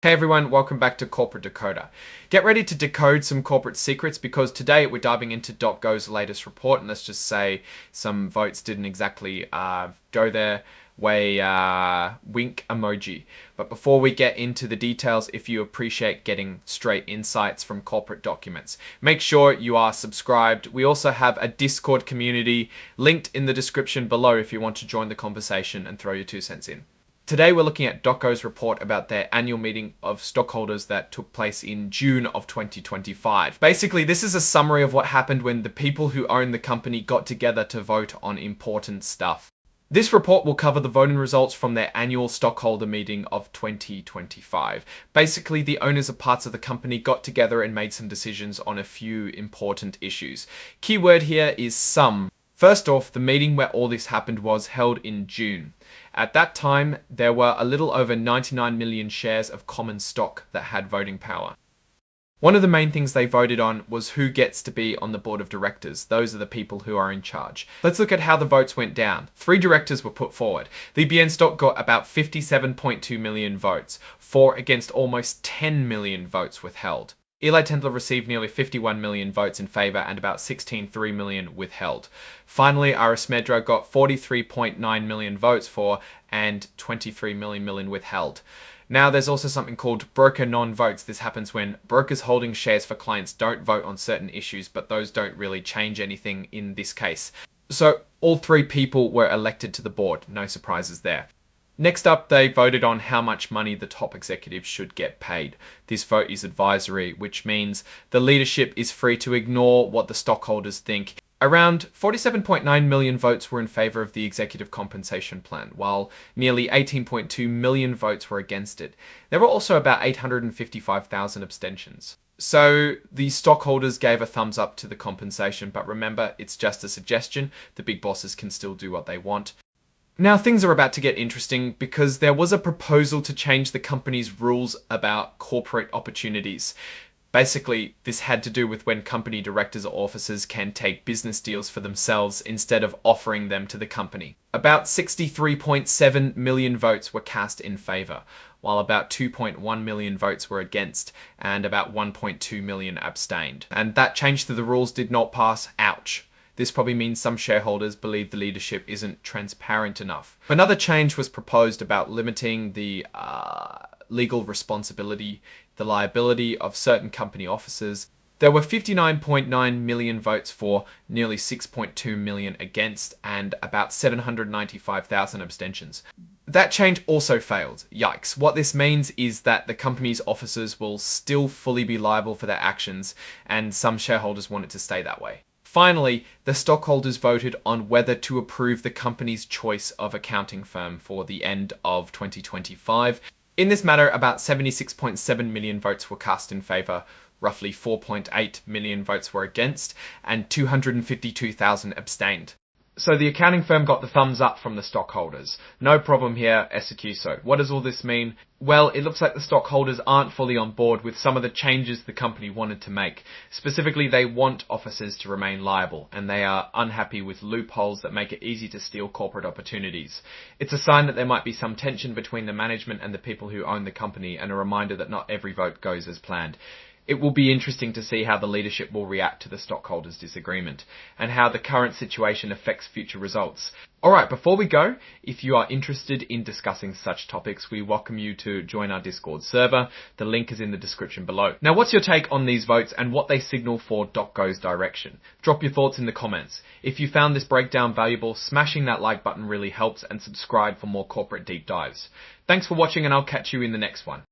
Hey everyone, welcome back to Corporate Decoder. Get ready to decode some corporate secrets because today we're diving into DocGo's latest report, and let's just say some votes didn't exactly go their way, wink emoji. But before we get into the details, if you appreciate getting straight insights from corporate documents, make sure you are subscribed. We also have a Discord community linked in the description below if you want to join the conversation and throw your 2 cents in. Today we're looking at DocGo's report about their annual meeting of stockholders that took place in June of 2025. Basically, this is a summary of what happened when the people who own the company got together to vote on important stuff. This report will cover the voting results from their annual stockholder meeting of 2025. Basically, the owners of parts of the company got together and made some decisions on a few important issues. Keyword here is some. First off, the meeting where all this happened was held in June. At that time, there were a little over 99 million shares of common stock that had voting power. One of the main things they voted on was who gets to be on the board of directors. Those are the people who are in charge. Let's look at how the votes went down. 3 directors were put forward. The BN stock got about 57.2 million votes, 4 against almost 10 million votes withheld. Eli Tendler received nearly 51 million votes in favour and about 16.3 million withheld. Finally, Iris Medra got 43.9 million votes for and 23 million withheld. Now, there's also something called broker non-votes. This happens when brokers holding shares for clients don't vote on certain issues, but those don't really change anything in this case. So all 3 people were elected to the board. No surprises there. Next up, they voted on how much money the top executives should get paid. This vote is advisory, which means the leadership is free to ignore what the stockholders think. Around 47.9 million votes were in favor of the executive compensation plan, while nearly 18.2 million votes were against it. There were also about 855,000 abstentions. So the stockholders gave a thumbs up to the compensation, but remember, it's just a suggestion. The big bosses can still do what they want. Now things are about to get interesting because there was a proposal to change the company's rules about corporate opportunities. Basically, this had to do with when company directors or officers can take business deals for themselves instead of offering them to the company. About 63.7 million votes were cast in favor, while about 2.1 million votes were against, and about 1.2 million abstained. And that change to the rules did not pass. Ouch. This probably means some shareholders believe the leadership isn't transparent enough. Another change was proposed about limiting the legal responsibility, the liability of certain company officers. There were 59.9 million votes for, nearly 6.2 million against, and about 795,000 abstentions. That change also failed. Yikes. What this means is that the company's officers will still fully be liable for their actions, and some shareholders want it to stay that way. Finally, the stockholders voted on whether to approve the company's choice of accounting firm for the end of 2025. In this matter, about 76.7 million votes were cast in favour, roughly 4.8 million votes were against, and 252,000 abstained. So the accounting firm got the thumbs up from the stockholders. No problem here, execuso. What does all this mean? Well, it looks like the stockholders aren't fully on board with some of the changes the company wanted to make. Specifically, they want officers to remain liable, and they are unhappy with loopholes that make it easy to steal corporate opportunities. It's a sign that there might be some tension between the management and the people who own the company, and a reminder that not every vote goes as planned. It will be interesting to see how the leadership will react to the stockholders' disagreement and how the current situation affects future results. Alright, before we go, if you are interested in discussing such topics, we welcome you to join our Discord server. The link is in the description below. Now, what's your take on these votes and what they signal for DocGo's direction? Drop your thoughts in the comments. If you found this breakdown valuable, smashing that like button really helps, and subscribe for more corporate deep dives. Thanks for watching, and I'll catch you in the next one.